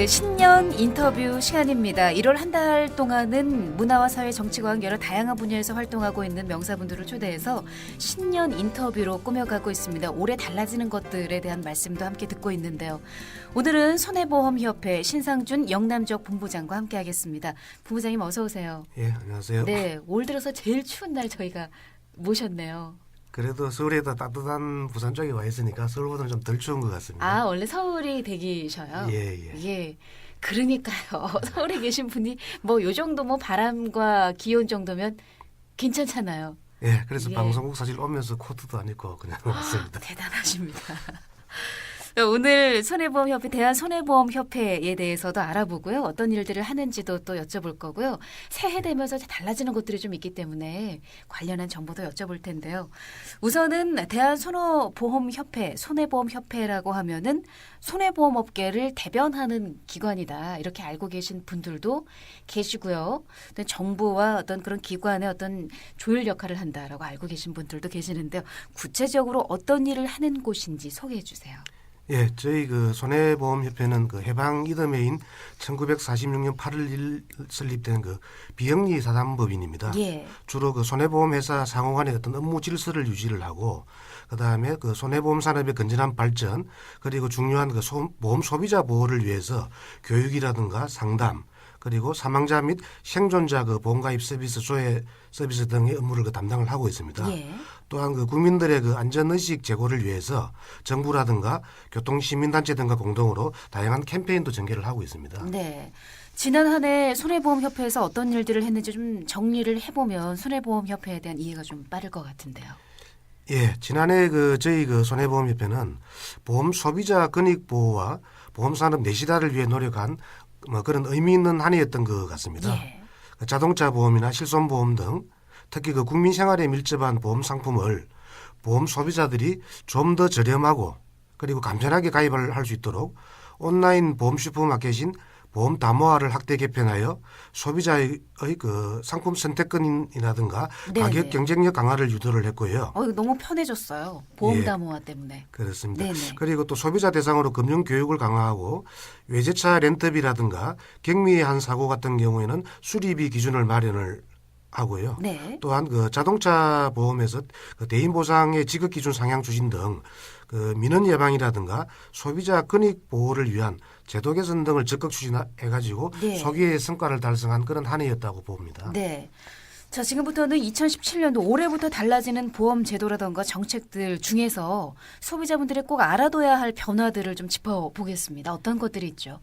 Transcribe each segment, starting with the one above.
네, 신년 인터뷰 시간입니다. 1월 한 달 동안은 문화와 사회, 정치과학 여러 다양한 분야에서 활동하고 있는 명사분들을 초대해서 신년 인터뷰로 꾸며가고 있습니다. 올해 달라지는 것들에 대한 말씀도 함께 듣고 있는데요. 오늘은 손해보험협회 신상준 영남지역 본부장과 함께하겠습니다. 본부장님 어서 오세요. 예, 안녕하세요. 네, 올 들어서 제일 추운 날 저희가 모셨네요. 그래도 서울에도 따뜻한 부산 쪽에 와 있으니까 서울보다는 좀 덜 추운 것 같습니다. 아, 원래 서울이 댁이셔요? 예. 예. 그러니까요. 서울에 계신 분이 뭐 요 정도 뭐 바람과 기온 정도면 괜찮잖아요. 예, 그래서 예. 방송국 사실 오면서 코트도 안 입고 그냥 왔습니다. 대단하십니다. 오늘 손해보험협회, 대한손해보험협회에 대해서도 알아보고요. 어떤 일들을 하는지도 또 여쭤볼 거고요. 새해 되면서 달라지는 것들이 좀 있기 때문에 관련한 정보도 여쭤볼 텐데요. 우선은 대한손해보험협회, 손해보험협회라고 하면은 손해보험업계를 대변하는 기관이다. 이렇게 알고 계신 분들도 계시고요. 정부와 어떤 그런 기관의 어떤 조율 역할을 한다라고 알고 계신 분들도 계시는데요. 구체적으로 어떤 일을 하는 곳인지 소개해 주세요. 예, 저희 그 손해보험협회는 그 해방 이듬해인 1946년 8월 1일 설립된 그 비영리 사단법인입니다. 예. 주로 그 손해보험회사 상호 간의 어떤 업무 질서를 유지를 하고 그다음에 그 손해보험 산업의 건전한 발전 그리고 중요한 그 보험 소비자 보호를 위해서 교육이라든가 상담 그리고 사망자 및 생존자 그 보험가입 서비스 조회 서비스 등의 업무를 그 담당을 하고 있습니다. 예. 또한 그 국민들의 그 안전의식 제고를 위해서 정부라든가 교통시민단체 등과 공동으로 다양한 캠페인도 전개를 하고 있습니다. 네. 지난 한 해 손해보험협회에서 어떤 일들을 했는지 좀 정리를 해보면 손해보험협회에 대한 이해가 좀 빠를 것 같은데요. 예, 지난해 그 저희 그 손해보험협회는 보험 소비자 권익 보호와 보험산업 내실화를 위해 노력한 뭐 그런 의미 있는 한 해였던 것 같습니다. 예. 자동차 보험이나 실손보험 등 특히 그 국민 생활에 밀접한 보험 상품을 보험 소비자들이 좀 더 저렴하고 그리고 간편하게 가입을 할 수 있도록 온라인 보험 슈퍼마켓인 보험 다모아를 확대 개편하여 소비자의 그 상품 선택권이라든가 네네. 가격 경쟁력 강화를 유도를 했고요. 이거 너무 편해졌어요. 보험 예. 담호화 때문에. 그렇습니다. 네네. 그리고 또 소비자 대상으로 금융 교육을 강화하고 외제차 렌트비라든가 경미의 한 사고 같은 경우에는 수리비 기준을 마련을 하고요. 네. 또한 그 자동차 보험에서 그 대인 보상의 지급 기준 상향 추진 등 그 민원 예방이라든가 소비자 권익 보호를 위한 제도 개선 등을 적극 추진해가지고 네. 소기의 성과를 달성한 그런 한 해였다고 봅니다. 네. 자, 지금부터는 2017년도 올해부터 달라지는 보험 제도라던가 정책들 중에서 소비자분들이 꼭 알아둬야 할 변화들을 좀 짚어보겠습니다. 어떤 것들이 있죠?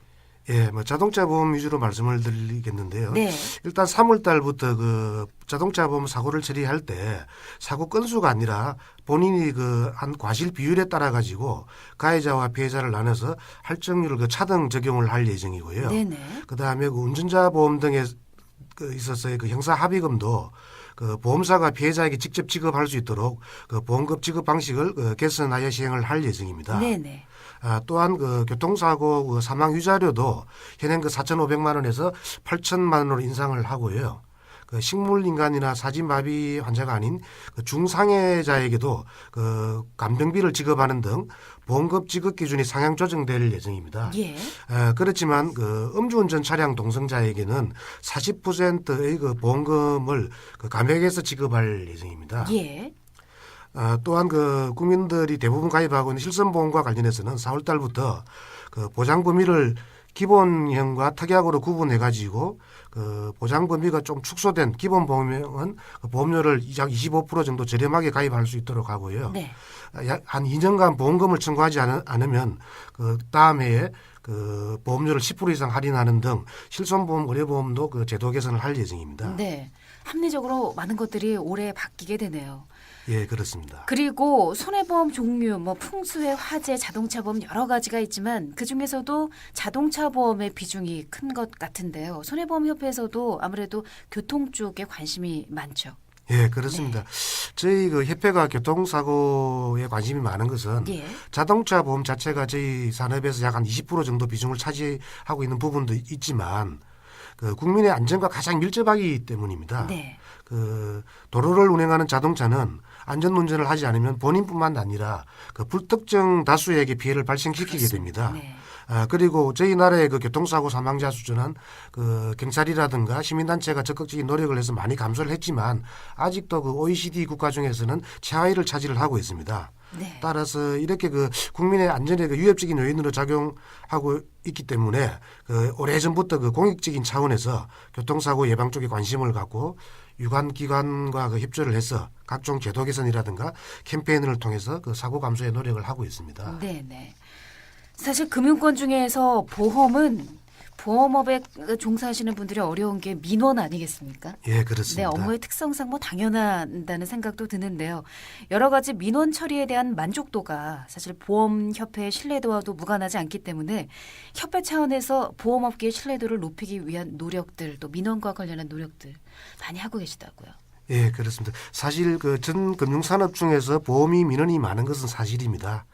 예, 뭐 자동차 보험 위주로 말씀을 드리겠는데요. 네. 일단 3월 달부터 그 자동차 보험 사고를 처리할 때 사고 건수가 아니라 본인이 그 한 과실 비율에 따라 가지고 가해자와 피해자를 나눠서 할증률을 그 차등 적용을 할 예정이고요. 네네. 그다음에 그 운전자 보험 등에 그 있어서의 그 형사 합의금도 그 보험사가 피해자에게 직접 지급할 수 있도록 그 보험금 지급 방식을 그 개선하여 시행을 할 예정입니다. 네네. 또한 그 교통사고 그 사망 유자료도 현행 그 4,500만 원에서 8,000만 원으로 인상을 하고요. 그 식물인간이나 사지마비 환자가 아닌 그 중상해자에게도 그 간병비를 지급하는 등 보험금 지급 기준이 상향 조정될 예정입니다. 예. 그렇지만 그 음주운전 차량 동승자에게는 40%의 그 보험금을 그 감액해서 지급할 예정입니다. 예. 또한 그 국민들이 대부분 가입하고 있는 실손보험과 관련해서는 4월 달부터 그 보장 범위를 기본형과 특약으로 구분해 가지고 그 보장 범위가 좀 축소된 기본 보험은 그 보험료를 약 25% 정도 저렴하게 가입할 수 있도록 하고요. 네. 약 한 2년간 보험금을 청구하지 않으면 그 다음 해에 그 보험료를 10% 이상 할인하는 등 실손보험, 의료보험도 그 제도 개선을 할 예정입니다. 네. 합리적으로 많은 것들이 올해 바뀌게 되네요. 예, 그렇습니다. 그리고 손해보험 종류, 뭐 풍수해, 화재, 자동차 보험 여러 가지가 있지만 그 중에서도 자동차 보험의 비중이 큰 것 같은데요. 손해보험협회에서도 아무래도 교통 쪽에 관심이 많죠. 예, 그렇습니다. 저희 그 협회가 교통사고에 관심이 많은 것은 예. 자동차 보험 자체가 저희 산업에서 약 한 20% 정도 비중을 차지하고 있는 부분도 있지만 그 국민의 안전과 가장 밀접하기 때문입니다. 네. 그 도로를 운행하는 자동차는 안전운전을 하지 않으면 본인뿐만 아니라 그 불특정 다수에게 피해를 발생시키게 그렇습니다. 됩니다. 네. 그리고 저희 나라의 그 교통사고 사망자 수준은 그 경찰이라든가 시민단체가 적극적인 노력을 해서 많이 감소를 했지만 아직도 그 OECD 국가 중에서는 최하위를 차지를 하고 있습니다. 네. 따라서 이렇게 그 국민의 안전에 그 위협적인 요인으로 작용하고 있기 때문에 그 오래전부터 그 공익적인 차원에서 교통사고 예방 쪽에 관심을 갖고 유관 기관과 그 협조를 해서 각종 제도 개선이라든가 캠페인을 통해서 그 사고 감소에 노력을 하고 있습니다. 네네. 사실 금융권 중에서 보험업에 종사하시는 분들이 어려운 게 민원 아니겠습니까? 예, 네, 그렇습니다. 업무의 특성상 뭐 당연하다는 생각도 드는데요. 여러 가지 민원 처리에 대한 만족도가 사실 보험협회의 신뢰도와도 무관하지 않기 때문에 협회 차원에서 보험업계의 신뢰도를 높이기 위한 노력들, 또 민원과 관련한 노력들 많이 하고 계시다고요. 예, 그렇습니다. 사실 그 전 금융산업 중에서 보험이 민원이 많은 것은 사실입니다.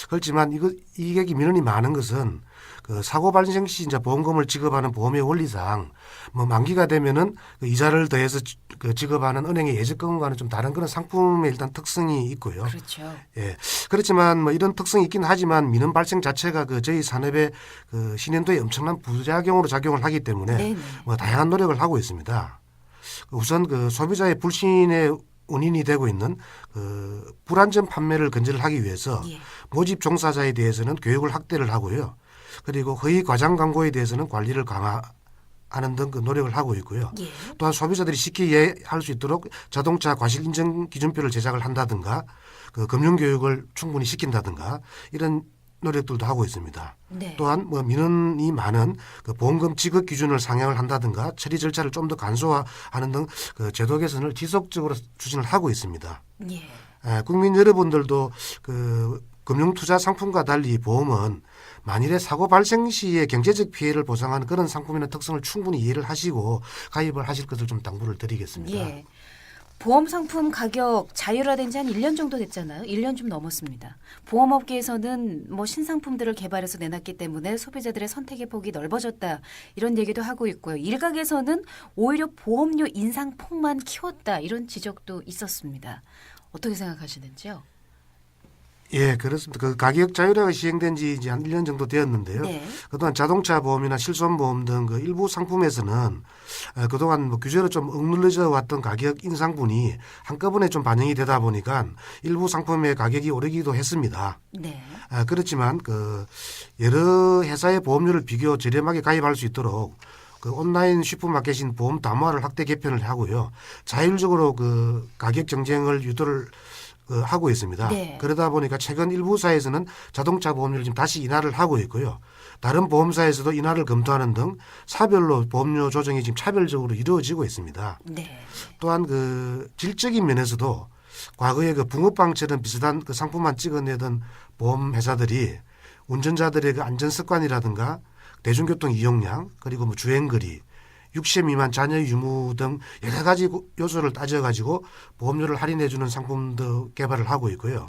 그렇지만 이게 민원이 많은 것은 그 사고 발생 시 이제 보험금을 지급하는 보험의 원리상 뭐 만기가 되면은 그 이자를 더해서 그 지급하는 은행의 예적금과는 좀 다른 그런 상품의 일단 특성이 있고요. 그렇죠. 예. 그렇지만 뭐 이런 특성이 있긴 하지만 민원 발생 자체가 그 저희 산업의 그 신현도에 엄청난 부작용으로 작용을 하기 때문에 네네. 뭐 다양한 노력을 하고 있습니다. 우선 그 소비자의 불신의 원인이 되고 있는 그 불안전 판매를 근절을 하기 위해서 예. 모집 종사자에 대해서는 교육을 확대를 하고요. 그리고 허위 과장 광고에 대해서는 관리를 강화하는 등 그 노력을 하고 있고요. 예. 또한 소비자들이 쉽게 이해할 수 있도록 자동차 과실 인증 기준표를 제작을 한다든가 그 금융 교육을 충분히 시킨다든가 이런 노력들도 하고 있습니다. 네. 또한 뭐 민원이 많은 그 보험금 지급 기준을 상향을 한다든가 처리 절차를 좀 더 간소화하는 등 그 제도 개선을 지속적으로 추진을 하고 있습니다. 예. 국민 여러분들도 그 금융투자 상품과 달리 보험은 만일의 사고 발생 시에 경제적 피해를 보상하는 그런 상품이나 특성을 충분히 이해를 하시고 가입을 하실 것을 좀 당부를 드리겠습니다. 예. 보험 상품 가격 자율화된 지 한 1년 정도 됐잖아요. 1년 좀 넘었습니다. 보험업계에서는 뭐 신상품들을 개발해서 내놨기 때문에 소비자들의 선택의 폭이 넓어졌다. 이런 얘기도 하고 있고요. 일각에서는 오히려 보험료 인상 폭만 키웠다. 이런 지적도 있었습니다. 어떻게 생각하시는지요? 예, 그렇습니다. 그 가격 자율화가 시행된 지 이제 한 1년 정도 되었는데요. 네. 그동안 자동차 보험이나 실손보험 등 그 일부 상품에서는 그동안 뭐 규제로 좀 억눌려져 왔던 가격 인상분이 한꺼번에 좀 반영이 되다 보니까 일부 상품의 가격이 오르기도 했습니다. 네. 그렇지만 그 여러 회사의 보험료를 비교 저렴하게 가입할 수 있도록 그 온라인 슈퍼마켓인 보험 담화를 확대 개편을 하고요. 자율적으로 그 가격 경쟁을 유도를 하고 있습니다. 네. 그러다 보니까 최근 일부사에서는 자동차 보험료를 지금 다시 인하를 하고 있고요. 다른 보험사에서도 인하를 검토하는 등 사별로 보험료 조정이 지금 차별적으로 이루어지고 있습니다. 네. 또한 그 질적인 면에서도 과거에 그 붕어빵처럼 비슷한 그 상품만 찍어내던 보험 회사들이 운전자들의 그 안전 습관이라든가 대중교통 이용량 그리고 뭐 주행거리 60세 미만 자녀 유무 등 여러 가지 요소를 따져가지고 보험료를 할인해주는 상품도 개발을 하고 있고요.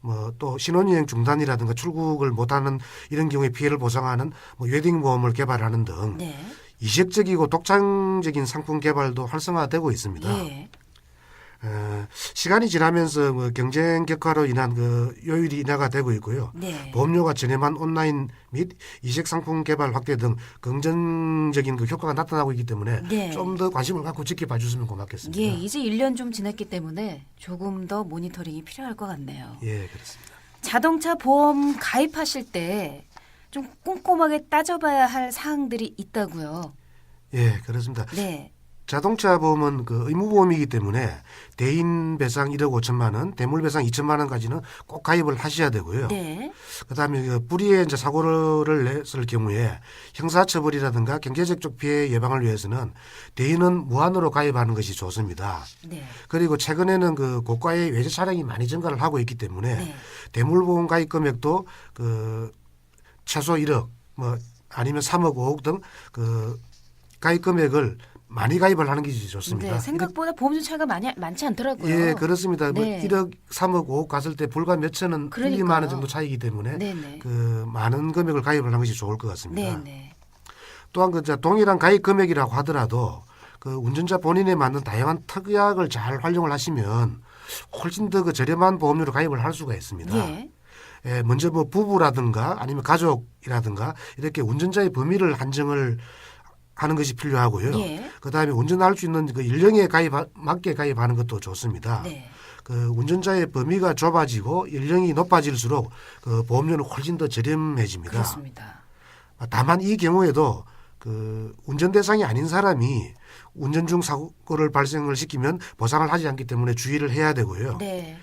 뭐 또 신혼여행 중단이라든가 출국을 못하는 이런 경우에 피해를 보상하는 뭐 웨딩 보험을 개발하는 등 네. 이색적이고 독창적인 상품 개발도 활성화되고 있습니다. 예. 시간이 지나면서 뭐 경쟁 격화로 인한 그 요율이 인하가 되고 있고요. 네. 보험료가 저렴한 온라인 및 이색 상품 개발 확대 등 긍정적인 그 효과가 나타나고 있기 때문에 네. 좀 더 관심을 갖고 지켜봐 주시면 고맙겠습니다. 예, 이제 1년 좀 지났기 때문에 조금 더 모니터링이 필요할 것 같네요. 예, 그렇습니다. 자동차 보험 가입하실 때 좀 꼼꼼하게 따져봐야 할 사항들이 있다고요. 예, 그렇습니다. 네. 자동차 보험은 그 의무보험이기 때문에 대인 배상 1억 5천만 원, 대물 배상 2천만 원까지는 꼭 가입을 하셔야 되고요. 네. 그다음에 그 불의의 이제 사고를 냈을 경우에 형사처벌이라든가 경제적 쪽 피해 예방을 위해서는 대인은 무한으로 가입하는 것이 좋습니다. 네. 그리고 최근에는 그 고가의 외제 차량이 많이 증가를 하고 있기 때문에 네. 대물보험 가입 금액도 그 최소 1억 뭐 아니면 3억 5억 등 그 가입 금액을 많이 가입을 하는 게 좋습니다. 네, 생각보다 보험료 차이가 많지 않더라고요. 예, 그렇습니다. 네. 뭐 1억, 3억, 5억 갔을 때 불과 몇천 원, 1, 그러니까요. 2만 원 정도 차이기 때문에 네네. 그 많은 금액을 가입을 하는 것이 좋을 것 같습니다. 네네. 또한 그 동일한 가입 금액이라고 하더라도 그 운전자 본인에 맞는 다양한 특약을 잘 활용을 하시면 훨씬 더 그 저렴한 보험료로 가입을 할 수가 있습니다. 예. 먼저 뭐 부부라든가 아니면 가족이라든가 이렇게 운전자의 범위를 한정을 하는 것이 필요하고요. 예. 그다음에 운전할 수 있는 그 연령에 맞게 가입하는 것도 좋습니다. 네. 그 운전자의 범위가 좁아지고 연령이 높아질수록 그 보험료는 훨씬 더 저렴해집니다. 그렇습니다. 다만 이 경우에도 그 운전 대상이 아닌 사람이 운전 중 사고를 발생을 시키면 보상을 하지 않기 때문에 주의를 해야 되고요. 네.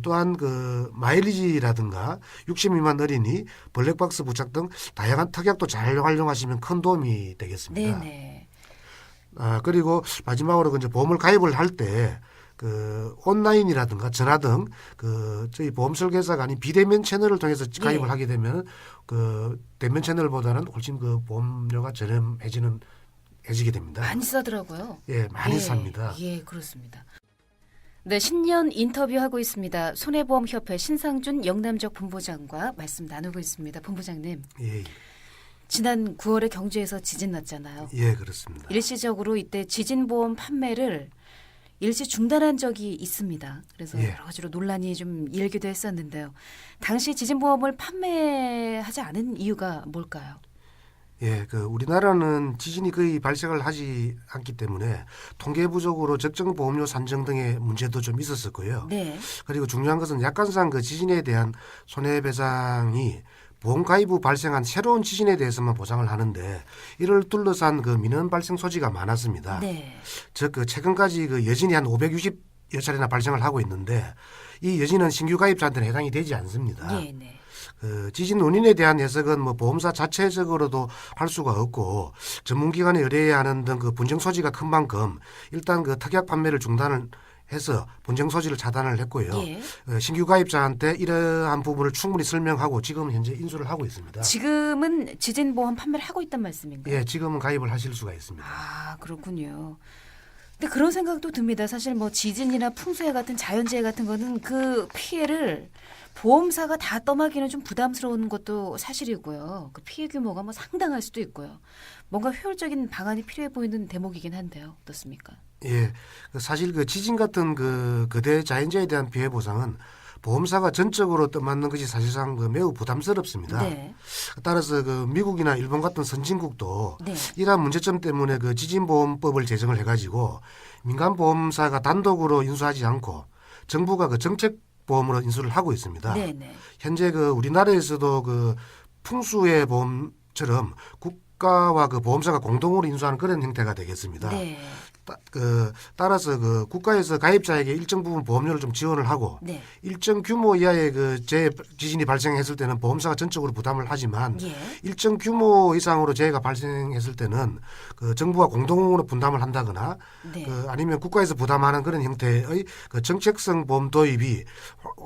또한 그 마일리지라든가 60 미만 어린이, 블랙박스 부착 등 다양한 특약도 잘 활용하시면 큰 도움이 되겠습니다. 네네. 그리고 마지막으로 이제 보험을 가입을 할 때 그 온라인이라든가 전화 등 그 저희 보험 설계사가 아닌 비대면 채널을 통해서 가입을 예. 하게 되면 그 대면 채널보다는 훨씬 그 보험료가 해지게 됩니다. 많이 싸더라고요. 예, 많이 예. 삽니다. 예, 그렇습니다. 네, 신년 인터뷰하고 있습니다. 손해보험협회 신상준 영남지역 본부장과 말씀 나누고 있습니다. 본부장님, 예, 지난 9월에 경주에서 지진 났잖아요. 예, 그렇습니다. 일시적으로 이때 지진보험 판매를 일시 중단한 적이 있습니다. 그래서 예. 여러 가지로 논란이 좀 일기도 했었는데요. 당시 지진보험을 판매하지 않은 이유가 뭘까요? 예, 그 우리나라는 지진이 거의 발생을 하지 않기 때문에 통계 부족으로 적정 보험료 산정 등의 문제도 좀 있었었고요. 네. 그리고 중요한 것은 약관상 그 지진에 대한 손해배상이 보험 가입 후 발생한 새로운 지진에 대해서만 보상을 하는데 이를 둘러싼 그 민원 발생 소지가 많았습니다. 네. 즉 그 최근까지 그 여진이 한 560여 차례나 발생을 하고 있는데 이 여진은 신규 가입자한테는 해당이 되지 않습니다. 예, 네. 그 지진 원인에 대한 해석은 뭐 보험사 자체적으로도 할 수가 없고 전문기관에 의뢰해야 하는 등 그 분쟁 소지가 큰 만큼 일단 그 특약 판매를 중단을 해서 분쟁 소지를 차단을 했고요. 예. 신규 가입자한테 이러한 부분을 충분히 설명하고 지금 현재 인수를 하고 있습니다. 지금은 지진보험 판매를 하고 있단 말씀인가요? 예, 지금은 가입을 하실 수가 있습니다. 아, 그렇군요. 근데 그런 생각도 듭니다. 사실 뭐 지진이나 풍수해 같은 자연재해 같은 거는 그 피해를 보험사가 다 떠맡기는 좀 부담스러운 것도 사실이고요. 그 피해 규모가 뭐 상당할 수도 있고요. 뭔가 효율적인 방안이 필요해 보이는 대목이긴 한데요. 어떻습니까? 예, 사실 그 지진 같은 그 거대 자연재해에 대한 피해 보상은 보험사가 전적으로 떠맡는 것이 사실상 그 매우 부담스럽습니다. 네. 따라서 그 미국이나 일본 같은 선진국도 네. 이러한 문제점 때문에 그 지진보험법을 제정을 해가지고 민간 보험사가 단독으로 인수하지 않고 정부가 그 정책보험으로 인수를 하고 있습니다. 네, 네. 현재 그 우리나라에서도 그 풍수의 보험처럼 국가와 그 보험사가 공동으로 인수하는 그런 형태가 되겠습니다. 네. 따라서 그 국가에서 가입자에게 일정 부분 보험료를 좀 지원을 하고 네. 일정 규모 이하의 그 지진이 발생했을 때는 보험사가 전적으로 부담을 하지만 예. 일정 규모 이상으로 재해가 발생했을 때는 그 정부가 공동으로 분담을 한다거나 네. 그 아니면 국가에서 부담하는 그런 형태의 그 정책성 보험 도입이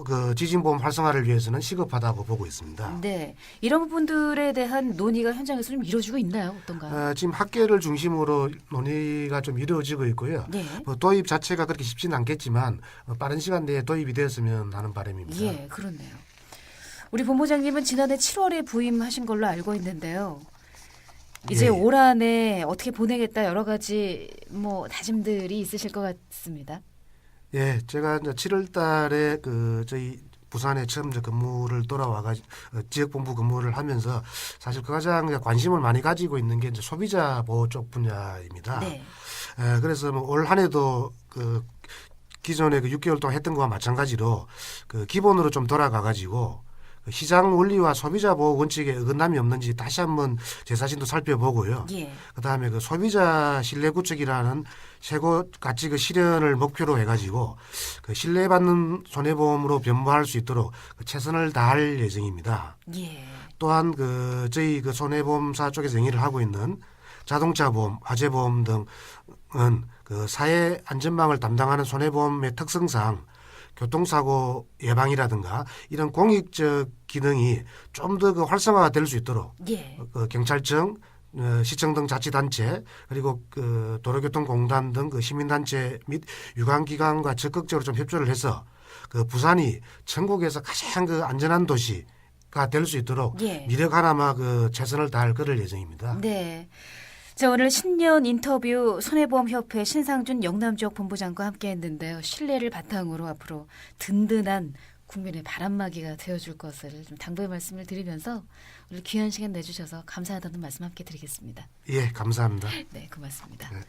그 지진보험 활성화를 위해서는 시급하다고 보고 있습니다. 네. 이런 부분들에 대한 논의가 현장에서 좀 이루어지고 있나요? 어떤가요? 지금 학계를 중심으로 논의가 좀 이루어지고 있고요. 네. 도입 자체가 그렇게 쉽지는 않겠지만 빠른 시간 내에 도입이 되었으면 하는 바람입니다. 예, 그렇네요. 우리 본부장님은 지난해 7월에 부임하신 걸로 알고 있는데요. 이제 예. 올 한해 어떻게 보내겠다 여러 가지 뭐 다짐들이 있으실 것 같습니다. 예, 제가 이제 7월 달에 그 저희 부산에 처음 이제 근무를 돌아와가지고 지역본부 근무를 하면서 사실 그 가장 관심을 많이 가지고 있는 게 이제 소비자 보호 쪽 분야입니다. 네. 그래서 뭐 올 한해도 그 기존에 그 6개월 동안 했던 거와 마찬가지로 그 기본으로 좀 돌아가가지고 시장 원리와 소비자 보호 원칙에 어긋남이 없는지 다시 한번 제 자신도 살펴보고요. 예. 그다음에 그 소비자 신뢰 구축이라는 최고 가치 그 실현을 목표로 해가지고 그 신뢰받는 손해보험으로 변모할 수 있도록 그 최선을 다할 예정입니다. 예. 또한 그 저희 그 손해보험사 쪽에서 영위를 하고 있는 자동차 보험, 화재 보험 등은 그 사회 안전망을 담당하는 손해보험의 특성상 교통사고 예방이라든가 이런 공익적 기능이 좀 더 그 활성화가 될 수 있도록 예. 그 경찰청, 시청 등 자치단체 그리고 그 도로교통공단 등 그 시민단체 및 유관기관과 적극적으로 좀 협조를 해서 그 부산이 전국에서 가장 그 안전한 도시가 될 수 있도록 예. 미력 하나마 그 최선을 다할 그럴 예정입니다. 네. 자, 오늘 신년 인터뷰 손해보험협회 신상준 영남지역 본부장과 함께 했는데요. 신뢰를 바탕으로 앞으로 든든한 국민의 바람막이가 되어줄 것을 좀 당부의 말씀을 드리면서 오늘 귀한 시간 내주셔서 감사하다는 말씀 함께 드리겠습니다. 예, 감사합니다. 네, 고맙습니다. 네.